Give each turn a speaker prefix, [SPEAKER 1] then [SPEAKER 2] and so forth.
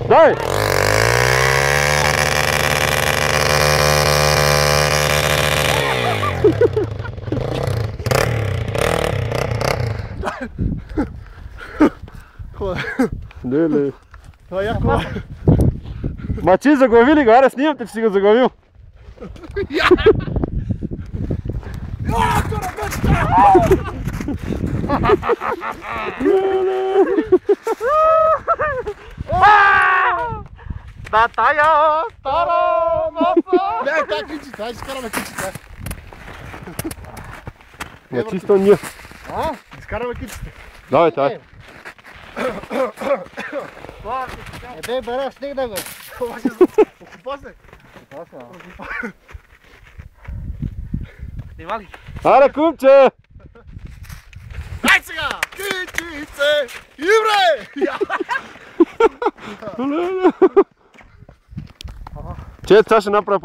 [SPEAKER 1] Daj! Не.
[SPEAKER 2] Това е яко.
[SPEAKER 1] Мачи, заглави ли го? Аре, снимам те, че си го заглавил.
[SPEAKER 2] Да, тая стара маса! Не, тая кичи, тая ще изкараме кичите.
[SPEAKER 1] Мачи, сто ние.
[SPEAKER 2] Изкараме кичите.
[SPEAKER 1] Давай, тай.
[SPEAKER 2] Бе, бара, снегна го. Окупа се. Снима ли?
[SPEAKER 1] Аре, кумче!
[SPEAKER 2] Дай сега! Кичице! Ибре!
[SPEAKER 1] Че, това ще направя